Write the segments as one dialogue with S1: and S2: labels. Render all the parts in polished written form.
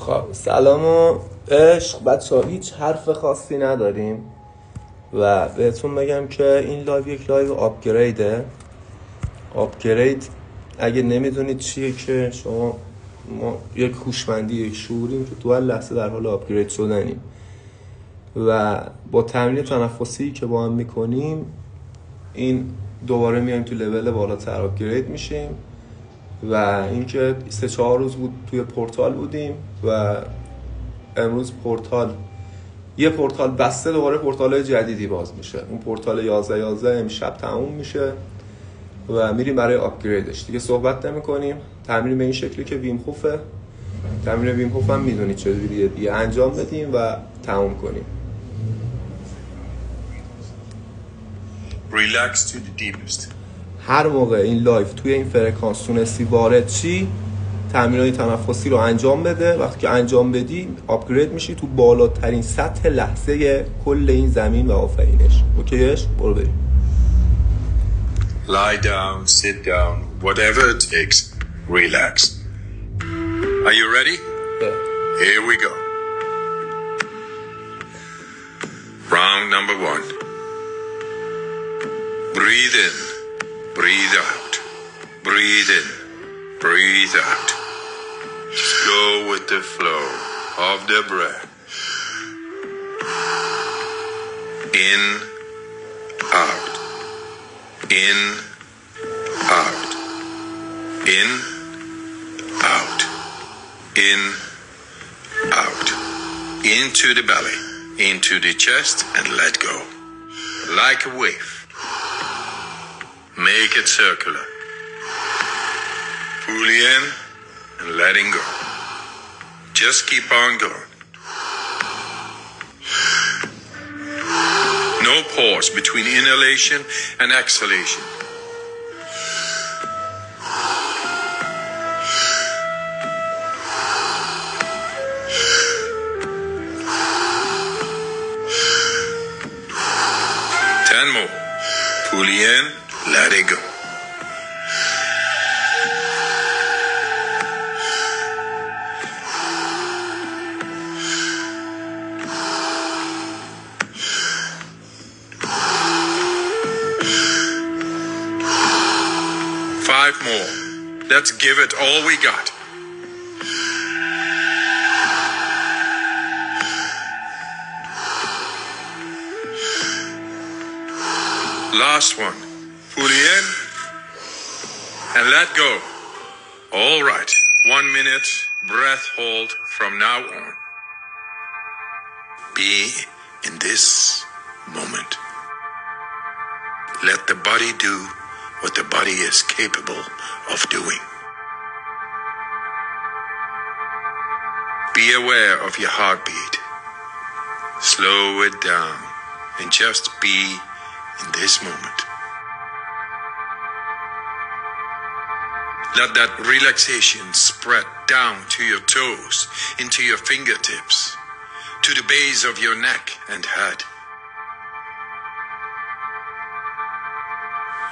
S1: خب سلام و عشق بچه‌ها، هیچ حرف خاصی نداریم و بهتون بگم که این لایو یک لایو آپگریده. آپگرید اگه نمیدونید چیه که ما یک هوشمندی، یک شعوریم که تو هر لحظه در حال آپگرید شدنیم و با تمرین تنفسی که با هم میکنیم این دوباره میایم تو لول بالاتر آپگرید میشیم. و اینکه 3-4 روز بود توی پورتال بودیم و امروز یه پورتال بسته، دوباره پورتال‌های جدیدی باز میشه. اون پورتال 11 امشب تموم میشه و میریم برای آپگریدش. دیگه صحبت نمی‌کنیم. تمرین به این شکلی که ویم هوفه. تمرین ویم هوف هم میدونید چجوریه دیگه، انجام بدیم و تموم کنیم.
S2: Relax to the deepest.
S1: هر موقع این لایف توی این فرکانس تونستی وارد چی، تمرینای تنفسی رو انجام بده. وقتی که انجام بدی آپگرید میشی تو بالاترین سطح لحظه کل این زمین و آفرینش. اوکیش؟ برو بریم.
S2: Lie down, sit down, whatever it takes. Relax. Are you ready?
S1: Yeah.
S2: Here we go. Round number 1. Breathe in, breathe out, breathe in, breathe out. Just go with the flow of the breath. In, out, in, out, in, out, in, out, into the belly, into the chest, and let go. Like a wave. Make it circular. Fully in and letting go. Just keep on going. No pause between inhalation and exhalation. More. Fully in, let it go. Five more. Let's give it all we got. Last one. Fully in and let go. All right. 1 minute breath hold from now on. Be in this moment. Let the body do what the body is capable of doing. Be aware of your heartbeat. Slow it down and just be in this moment. Let that relaxation spread down to your toes, into your fingertips, to the base of your neck and head.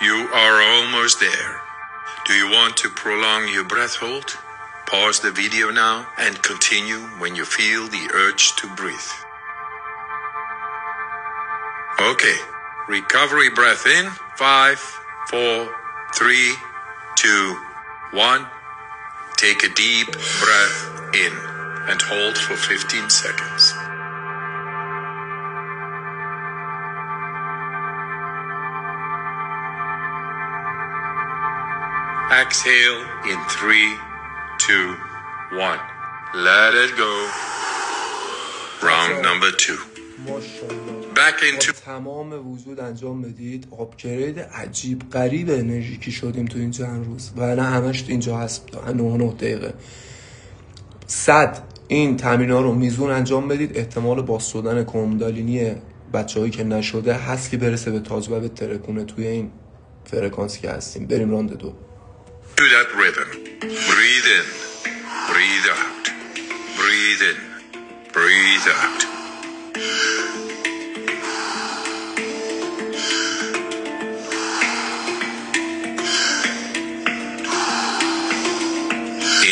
S2: You are almost there. Do you want to prolong your breath hold? Pause the video now and continue when you feel the urge to breathe. Okay. Recovery breath in. 5, 4, 3, 2, 1. Take a deep breath in and hold for 15 seconds. Exhale in 3, 2, 1. Let it go. Round number 2. Back into
S1: تمام وجود انجام بدید. آپگرید عجیب غریب انرژیکی شدیم تو این چند روز و نه همش تو اینجا هست. 9 دقیقه 100 این تمرین‌ها رو میزون انجام بدید. احتمال باز شدن کوندالینی بچه‌هایی که نشده هست که برسه به تاج و به ترکونه توی این فرکانسی که هستیم. بریم راند 2.
S2: To that rhythm. Breathe in, breathe out, breathe in, breathe out.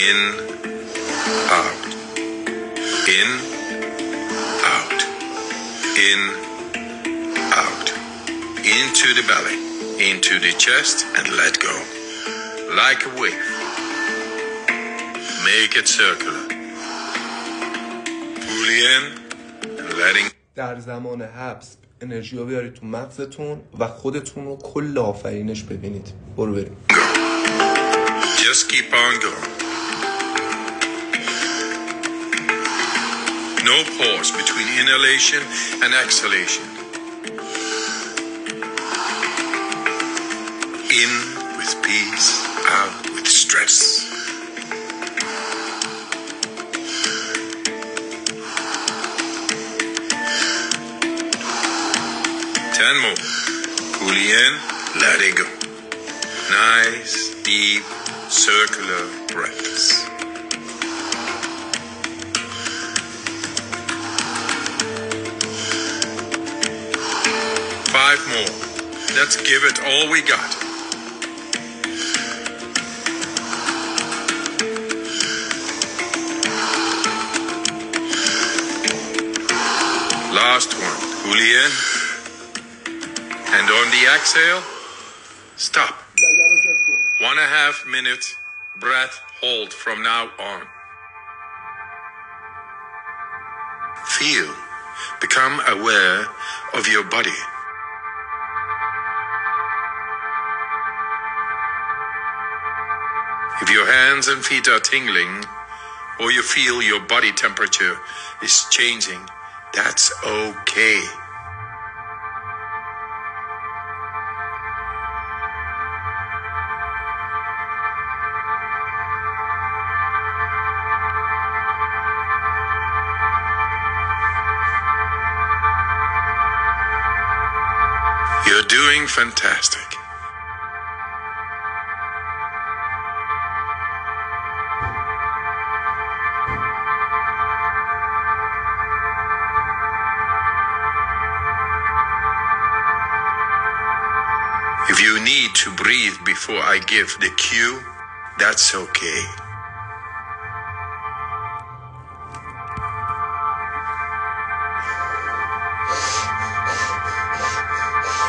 S2: In, out, In, out. In, out. Into the belly, into the chest, and let go. Like a wave. Make it circular. Fully in and letting.
S1: در زمان حبس انرژی رو بیارید تو مغزتون و خودتون رو کل آفرینش ببینید. برو بریم.
S2: Just keep on going. No pause between inhalation and exhalation. In with peace, out with stress. Ten more. Fully in, let it go. Nice, deep, circular breaths. Five more. Let's give it all we got. Last one. Fully in. And on the exhale, stop. 1.5 minute breath hold from now on. Feel, become aware of your body. If your hands and feet are tingling, or you feel your body temperature is changing, that's okay. You're doing fantastic. If you need to breathe before I give the cue, that's okay.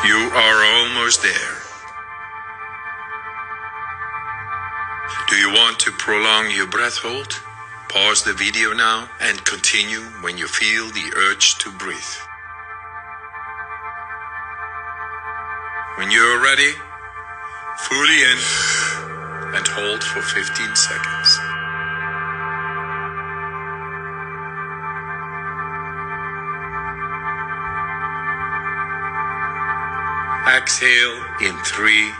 S2: You are almost there. Do you want to prolong your breath hold? Pause the video now and continue when you feel the urge to breathe. When you're ready, fully in and hold for 15 seconds. Exhale in 3,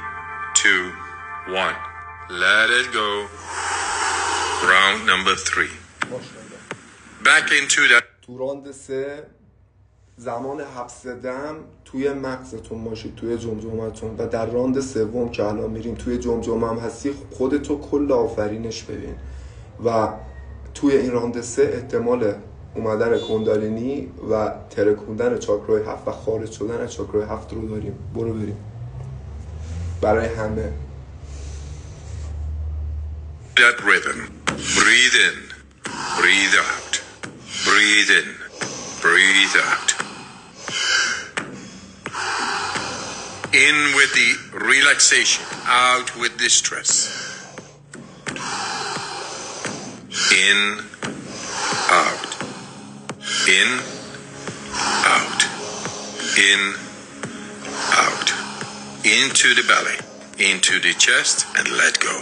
S2: 2, 1. Let it go. Round number 3. Back into that.
S1: تو راند 3 زمان حبس دم توی مغزتون باشید، توی جمجمه‌تون، و در راند 3 که الان میریم توی جمجمه هم هستی، خودتو کل آفرینش ببین. و توی این راند 3 احتمال اومدن کندالینی و ترکوندن چاکرای 7 و خارج شدن از چاکرای 7 رو داریم. برو بریم برای همه.
S2: That rhythm. Breathe in, breathe out. Breathe in, breathe out. In with the relaxation, out with the stress. In, out. In, out. In, out. Into the belly, into the chest, and let go.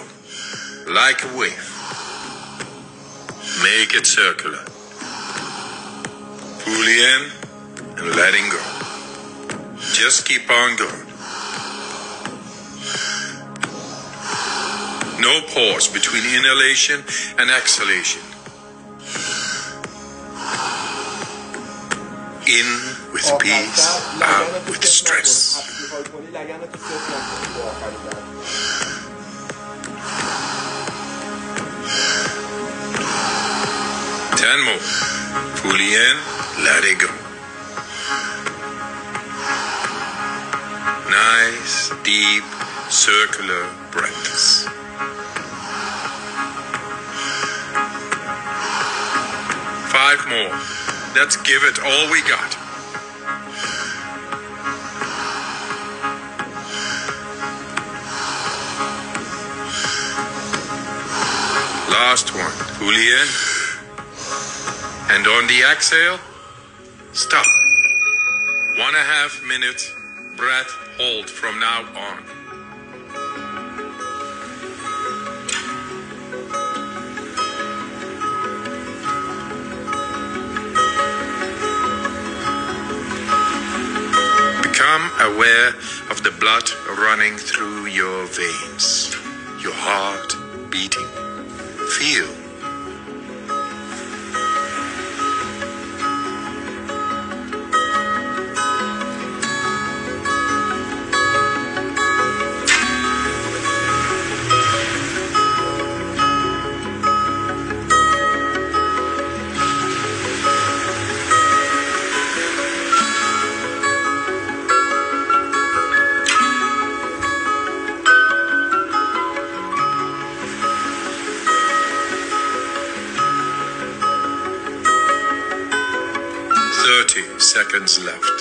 S2: Like a wave. Make it circular. Fully in and letting go. Just keep on going. No pause between inhalation and exhalation. In with peace, out with stress. 10 more. Fully in, let it go. Nice, deep, circular breaths. 5 more. Let's give it all we got. Last one. Fully in. And on the exhale, stop. 1.5 minutes breath hold from now on. Become aware of the blood running through your veins, your heart beating. Feel. Seconds left.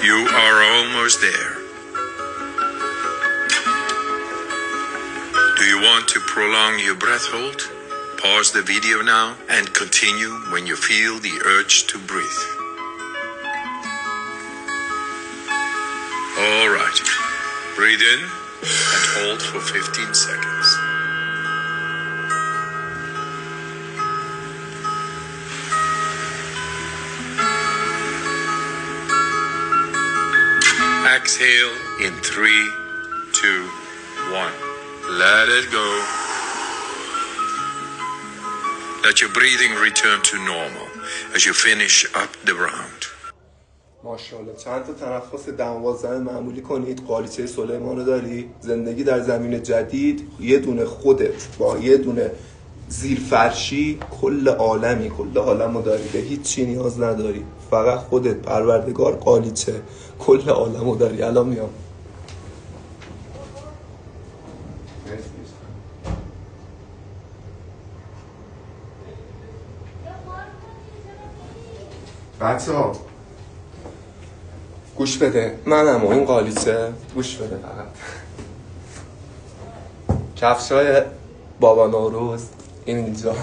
S2: You are almost there. Do you want to prolong your breath hold? Pause the video now and continue when you feel the urge to breathe. All right. Breathe in and hold for 15 seconds. Exhale in 3, 2, 1. Let it go. Let your breathing return to normal as you finish up the round.
S1: ماشاءالله. چند تا تنفس 10-12 معمولی کنید. قالیچه سلیمان رو داری. زندگی در زمین جدید. یه دونه خودت با یه دونه زیرفرشی کل عالمی، کل عالم رو داری. به هیچ چی نیاز نداری، فقط خودت، پروردگار، قالیچه، کل عالم رو داری. الان میام. بچه ها گوش بده، منم و این قالیچه. گوش بده فقط. کفشای بابا نوروز اینجا.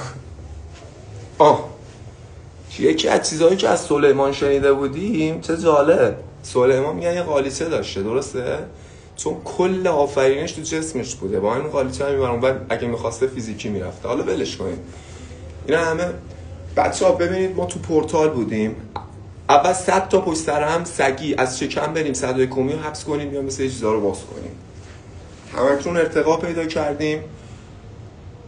S1: یکی از چیزایی که از سلیمان شنیده بودیم، چه جالب، سلیمان میگن یه قالیچه داشته، درسته؟ چون کل آفرینش تو جسمش بوده، با این قالیچه هم میبرم، ولی اگه میخواسته فیزیکی میرفته. حالا ولش کنید اینا همه. بچه ها ببینید، ما تو پورتال بودیم. اول 100 تا پشت سر هم سگی از شکم بریم صدای کمی رو حبس کنیم یا مثل یه چیزا رو باز کنیم. همکنون ارتقا پیدا کردیم.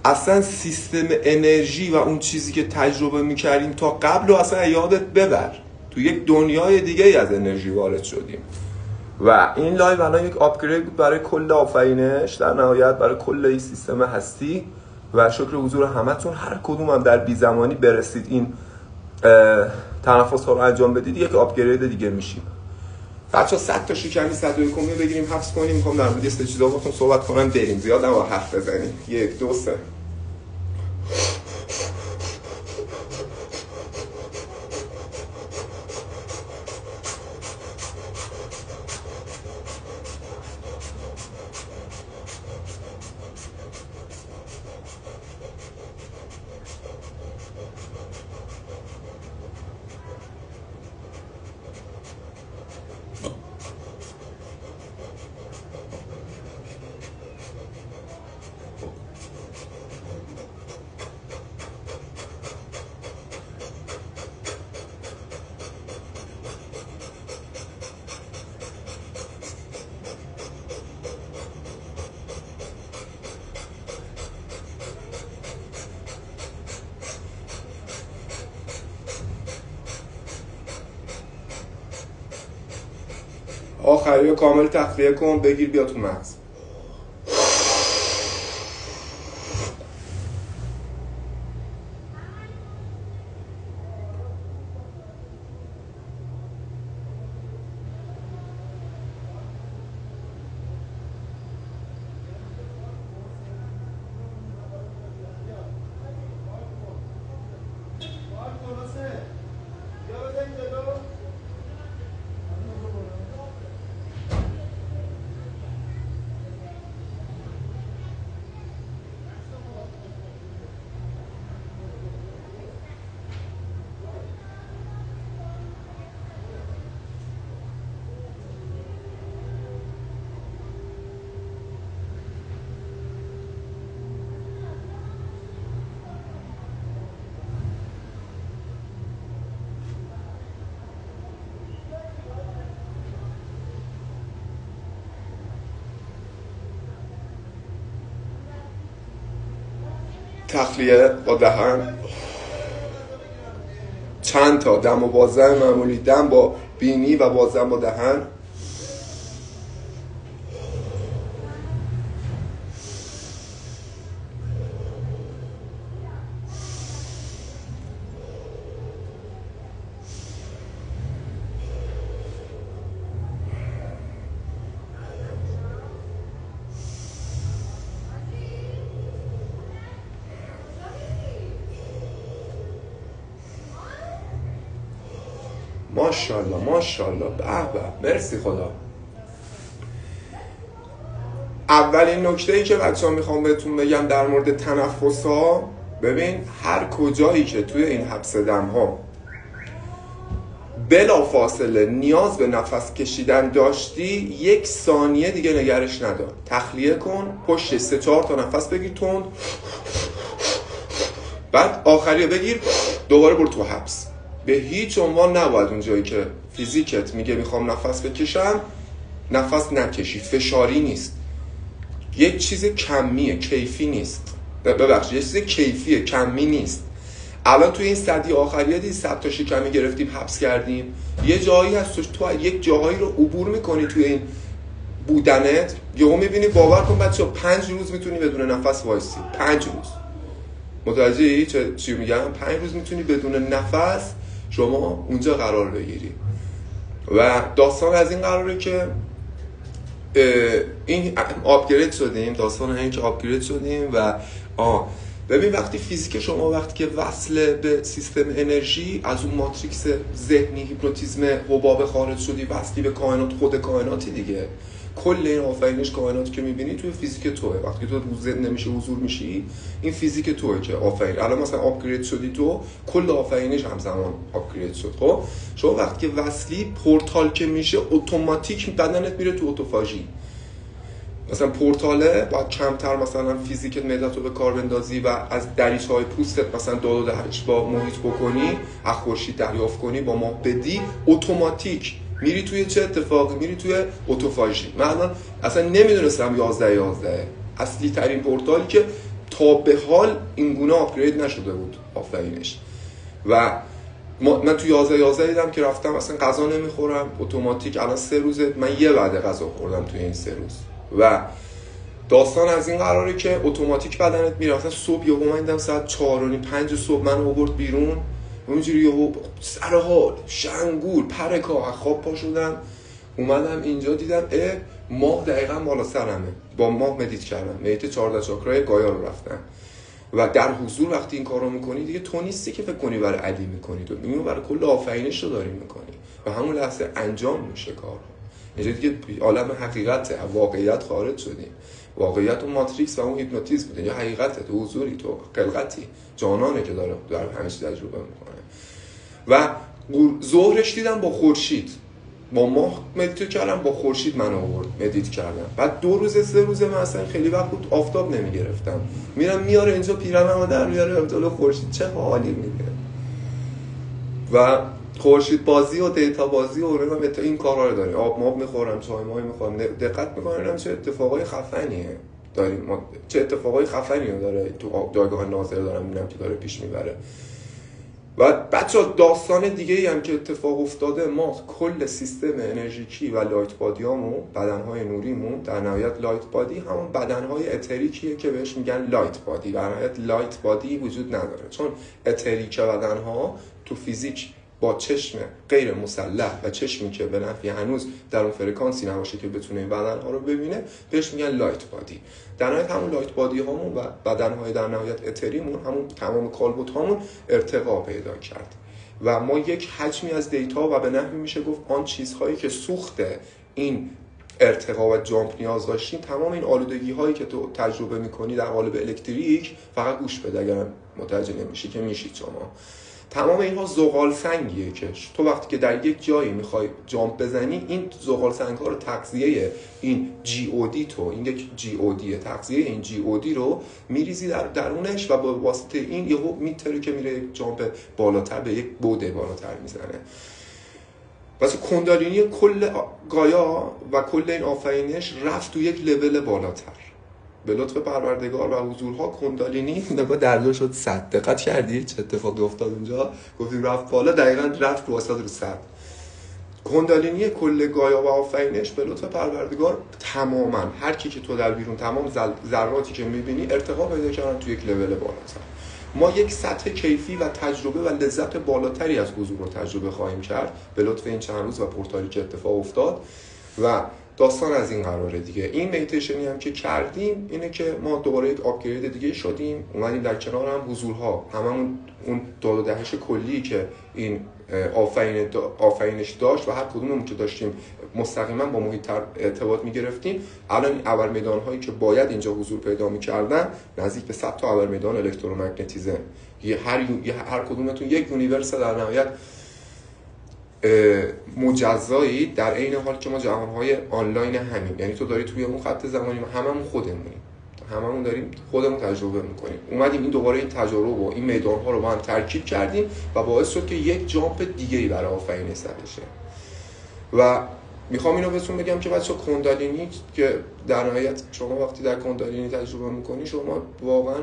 S1: اصلا سیستم انرژی و اون چیزی که تجربه میکردیم تا قبل و اصلا یادت ببر. تو یک دنیای دیگه ای از انرژی وارد شدیم و این لایو الان یک آپگرید بود برای کل آفرینش، در نهایت برای کل این سیستم هستی. و شکر حضور همتون. هر کدوم هم در بی زمانی برسید این تنفس ها رو انجام بدید، یک آپگرید دیگه میشیم. بچا 100 تا شکمی صدای کمی بگیریم، حفظ کنیم. میخوام در مورد یه سری چیزا باهاتون صحبت کنم، بریم زیاد هم حرف بزنیم. 1 2 3. آخری کامل تخلیه کن، بگیر بیا تو مغز. تخلیه با دهن، چند تا دم و بازدم معمولی، دم با بینی و بازدم با دهن. ماشاءالله ماشاءالله، به به، مرسی خدا. اولین نکته‌ای که بچه‌ها میخوام بهتون بگم در مورد تنفس‌ها، ببین هر کجایی که توی این حبس دم‌ها بلا فاصله نیاز به نفس کشیدن داشتی، 1 ثانیه دیگه نگرش ندار، تخلیه کن، پشت 3-4 تا نفس بگیر تند، بعد آخریه بگیر، دوباره برو تو حبس. به هیچ عنوان نباید اون جایی که فیزیکت میگه میخوام نفس بکشم نفس نکشی. فشاری نیست، یک چیز کمیه، کیفی نیست. ببخشید، یک چیز کیفیه، کمی نیست. الان توی این صدی آخریه دی 100 تا شکمی گرفتیم حبس کردیم، یه جایی هست تو یک جاهایی رو عبور میکنی توی این بودنت، یهو میبینی باور کن بچه‌ها 5 روز میتونی بدون نفس وایسی. 5 روز، متوجهی چی میگم؟ 5 روز میتونی بدون نفس شما اونجا قرار بگیری. و داستان از این قراره که این آپگرید شدیم، داستان این که آپگرید شدیم و ببین وقتی فیزیک شما وقتی که وصل به سیستم انرژی، از اون ماتریکس ذهنی هیپنوتیزم حباب خارج شدی، وصلی به کائنات، خود کائناتی دیگه. کل این آفرینش کائناتی که میبینی توی فیزیک توه. وقتی تو زنده میشه حضور میشی، این فیزیک توه که آفرین. الان مثلا آپگرید شدی تو، کل آفرینش همزمان آپگرید شد. خب شما وقتی که وصلی، پورتال که میشه اتوماتیک بدنت میره تو اتوفاژی. مثلا پورتاله باید کمتر مثلا فیزیکت معدت رو به کار بندازی و از دریچه‌های پوستت مثلا داد و دهش با محیط بکنی، از خورشید دریافت کنی، با ماه بدی، اتوماتیک میری توی چه اتفاقی؟ میری توی اتوفاژی. من الان اصلا نمیدونستم 11 اصلی ترین پورتالی که تا به حال اینگونه آپگرید نشده بود آفرینش. و من تو 11 دیدم که رفتم اصلا غذا نمیخورم اتوماتیک. الان 3 روزه من یه وعده غذا خوردم توی این 3 روز. و داستان از این قراره که اتوماتیک بدنت میره. مثلا صبح یهو من دیدم ساعت 4:05 صبح من آورد بیرون، اونجوری یهو سر حال شنگول پرکا از خواب پا شدم، اومدم اینجا دیدم ماه دقیقاً بالا سرمه. با ماه مدیت کردم، مدیت 14 چاکرای گایا رو رفتم. و در حضور وقتی این کارو میکنی دیگه تو نیستی که فکر کنی برای علی میکنی، تو میگی برای کل آفرینش رو داری میکنی و همون لحظه انجام میشه کار. اینجا دیگه عالم حقیقته، واقعیت خارج شدیم. واقعیت و ماتریکس و اون هیپنوتیزم بوده، یا حقیقته، تو حضوری، تو خلقتی، جانانه که داره همه چیز تجربه میکنه. و ظهرش دیدم با خورشید، با ماه مدیت کردم، با خورشید من آورد مدیت کردم. بعد 2 روز 3 روز من اصلا خیلی وقت بود آفتاب نمیگرفتم، میرم میاره اینجا پیرنمو در میاره امتحال خورشید، چه حالی میده. و خورشید بازی و دیتا بازی و این کارا رو داریم. آب ماب میخورم، چای مای میخورم، دقت میکنم چه اتفاقای خفنیه داریم ما، چه اتفاقای خفنی رو داره تو جایگاه ناظر دارم میبینم که داره پیش میبره. و بچه‌ها داستان دیگه‌ای هم که اتفاق افتاده، ما کل سیستم انرژیکی و لایت بادیامون، بدنهای نوریمون، در نهایت لایت بادی همون بدنهای اتریکیه که بهش میگن لایت بادی. در نهایت لایت بادی وجود نداره، چون اتریک بدنها تو فیزیک با چشم غیر مسلح و چشمی که به نفع هنوز در اون فرکانسی نباشه که بتونه این بدنها رو ببینه، بهش میگن لایت بادی. در نهایت همون لایت بادی هامون و بدنهای در نهایت اتریمون، همون تمام کالبوت هامون ارتقا پیدا کرد و ما یک حجمی از دیتا و به نحوی میشه گفت آن چیزهایی که سوخت این ارتقا و جامپ نیاز داشتیم، تمام این آلودگی هایی که تو تجربه میکنی در قالب الکتریک، فقط گوش بده اگر متوجه نمیشی که میشید شما، تمام اینها زغال سنگیه که تو وقتی که در یک جایی میخوای جامپ بزنی، این زغال سنگ ها رو تغذیه این جی او دی، تو این یک جی او دیه، تغذیه این جی او دی رو میریزی در درونش و با واسطه این یهو میتره که میره یک جامپ بالاتر، به یک بوده بالاتر میزنه. واسه کندالینی کل گایا و کل این آفرینش رفت تو یک لول بالاتر به لطف پروردگار و حضورها کندالینی نگاه درجا شد 100. دقت کردی چه اتفاقی افتاد اونجا؟ گفتیم رفت بالا، دقیقاً رفت رو واسط رو 100. کندالینی کل گایا و آفرینش به لطف پروردگار تماما هر کی که تو در بیرون، تمام ذراتی که میبینی ارتقا پیدا کردن تو یک لول بالاتر. ما یک سطح کیفی و تجربه و لذت بالاتری از حضور رو تجربه خواهیم کرد به لطف این چند روز و پورتالی که اتفاق افتاد. و داستان از این قراره دیگه. این میتیشنی هم که کردیم اینه که ما دوباره یک آپگرید دیگه شدیم، اومدیم در کنار هم حضورها، هممون اون داد و دهش کلی که این آفرینش داشت و هر کدوممون که داشتیم مستقیما با محیط ارتباط میگرفتیم. الان این ابرمیدان هایی که باید اینجا حضور پیدا میکردن نزدیک به 100 تا ابرمیدان الکترومغناطیسه. هر کدومتون یک یونیورس در نهایت مجزایی، در عین حال که ما جهانهای آنلاین همیم. یعنی تو داری توی اون خط زمانی، ما هممون خودمونیم، هممون داریم خودمون تجربه میکنیم. اومدیم این دوباره این تجربه و این میدانها رو با هم ترکیب کردیم و باعث شد که یک جامپ دیگه‌ای برای آفرینش زده شه. و میخوام اینو بهتون بگم که بچه‌ها کندالینی که در نهایت شما وقتی در کندالینی تجربه میکنی، شما واقعا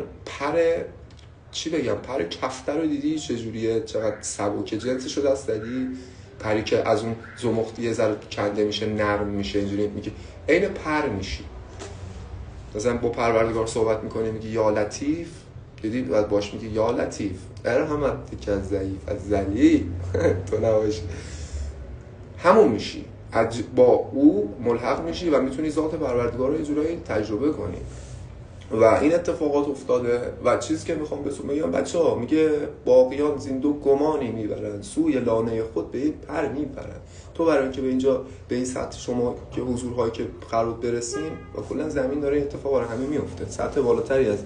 S1: پر کفتر رو دیدی چجوریه، چقدر سبکه، جنسش رو دست دادی، پری که از اون زمختی یه ذره کنده میشه، نرم میشه، اینجوری میگه عین پر میشی. مثلا با پروردگار صحبت میکنی میگی یا لطیف، دیدی بعد باش میگی یا لطیف ارحمت که از ضعیف از ذلیل تو نباشی، همون میشی، با او ملحق میشی و میتونی ذات پروردگار رو یه جورایی تجربه کنی. و این اتفاقات افتاده. و چیزی که میخوام بهتون بگم بچه‌ها، میگه باقیان زیندو گمانی میبرن، سوی لانه خود به یک پر میبرن. تو برای اینکه به اینجا به این سطح شما که حضورهایی که قرار برسیم و کلا زمین داره این اتفاق برای همه میفته، سطح بالاتری از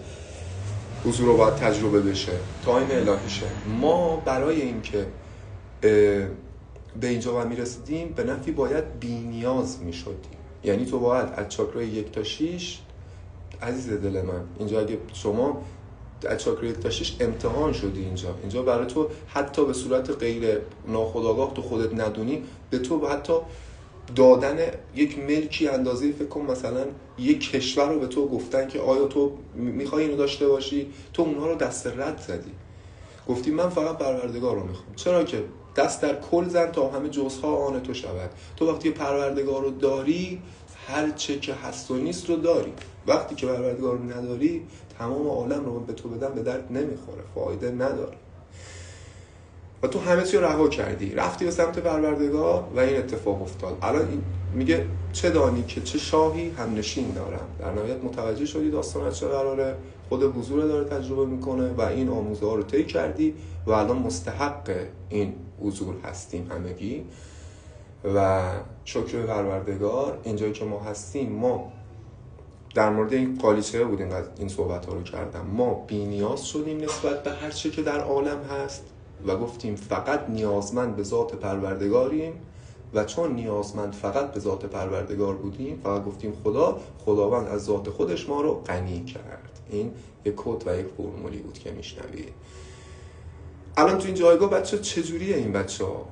S1: حضور رو باید تجربه بشه، تایم الهیشه. ما برای اینکه به اینجا میرسیدیم به نفعی باید بی‌نیاز میشدیم. یعنی تو باید از چاکرای 1 تا 6 عزیز دل من، اینجا اگه شما از چاکرا 1 تا 6 امتحان شدی، اینجا برای تو حتی به صورت غیر ناخودآگاه تو خودت ندونی، به تو حتی دادن یک ملکی اندازه، فکر کن مثلا یک کشور رو به تو گفتن که آیا تو میخوای اینو داشته باشی، تو اونها رو دست رد زدی، گفتی من فقط پروردگار رو میخوام. چرا که دست در کل زن تا همه جزها آن تو شود. تو وقتی پروردگار رو داری، هر چه که هست و نیست رو داری. وقتی که پروردگار رو نداری، تمام عالم رو به تو بدن به درد نمیخوره، فایده نداره. و تو همه چی رو رها کردی، رفتی به سمت پروردگار و این اتفاق افتاد. الان این میگه چه دانی که چه شاهی هم نشین دارم. در نهایت متوجه شدی داستان چه قراره، خود حضور داره تجربه میکنه و این آموزه ها رو طی کردی و الان مستحق این حضور هستیم همگی. و شکر پروردگار اینجایی که ما هستیم، ما در مورد این قالیچه بود این صحبت ها رو کردم، ما بی‌نیاز شدیم نسبت به هر چه که در عالم هست و گفتیم فقط نیازمند به ذات پروردگاریم. و چون نیازمند فقط به ذات پروردگار بودیم، فقط گفتیم خداوند از ذات خودش ما رو غنی کرد. این یک کد و یک فرمولی بود که میشنوید. الان تو این جایگاه بچه چجوریه این بچه ها؟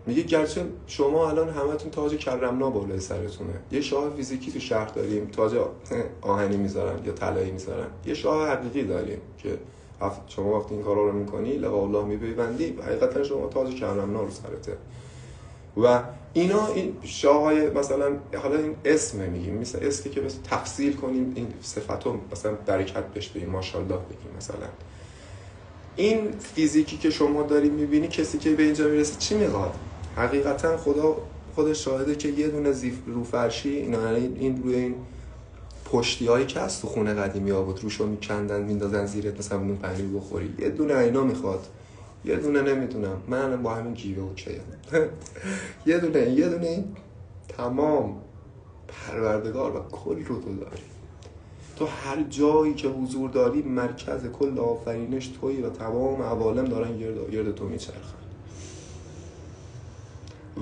S1: میگه گرچه شما الان همتون تاج کرمنا بالای سرتونه، یه شاه فیزیکی تو شهر داریم تاج آهنی میذارن یا طلایی میذارن، یه شاه حقیقی داریم که شما وقتی این کارا رو میکنی لقا الله میپیوندی، حقیقتا شما تاج کرمنا رو سرته. و اینا این شاههای مثلا، حالا این اسم میگیم، مثلا اسمی که مثلا تفصیل کنیم این صفاتو مثلا برکت بهش بدیم، ماشاءالله بگیم. مثلا این فیزیکی که شما داری میبینی، کسی که به اینجا میرسه چی میخواد؟ حقیقتا خدا خودش شاهده که یه دونه زیف رو فرشی، این روی این پشتیایی که از تو خونه قدیمی ها بود روشو میکندن میندازن زیرت مثلا نون پنیر بخوری، یه دونه اینا میخواد، یه دونه نمیدونم، من با همین گیوه اوکیه یه دونه تمام پروردگار و کل رو تو داری. تو هر جایی که حضور داری مرکز کل آفرینش تویی و تمام عوالم دارن گرد تو میچرخن.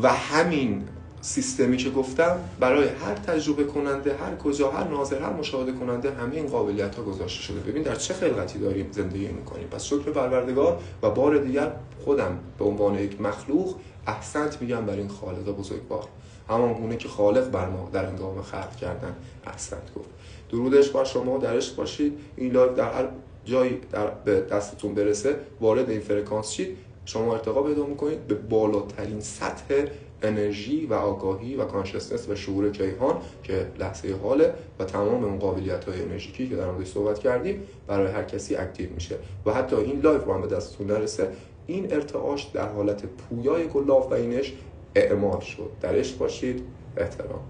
S1: و همین سیستمی که گفتم برای هر تجربه کننده، هر کجا، هر ناظر، هر مشاهده کننده همه این قابلیت ها گذاشته شده. ببین در چه خلقتی داریم زندگی میکنیم. پس شکر پروردگار و بار دیگر خودم به عنوان یک مخلوق احسنت میگم بر این خالق بزرگوار، همان گونه که خالق بر ما در هنگام خلق کردن احسنت گفت. درودش بر شما، در عشق باشید. این لایو در هر جایی به دستتون برسه وارد این فرکانس شید، شما ارتقا پیدا میکنید به بالاترین سطح انرژی و آگاهی و کانشسنس و شعور کیهان که لحظه حاله و تمام اون قابلیت‌های انرژیکی که در موردش صحبت کردیم برای هر کسی اکتیو میشه. و حتی این لایو هم به دستتون نرسه، این ارتعاش در حالت پویای کلاف و اینش اعمال شد. در عشق باشید. احترام.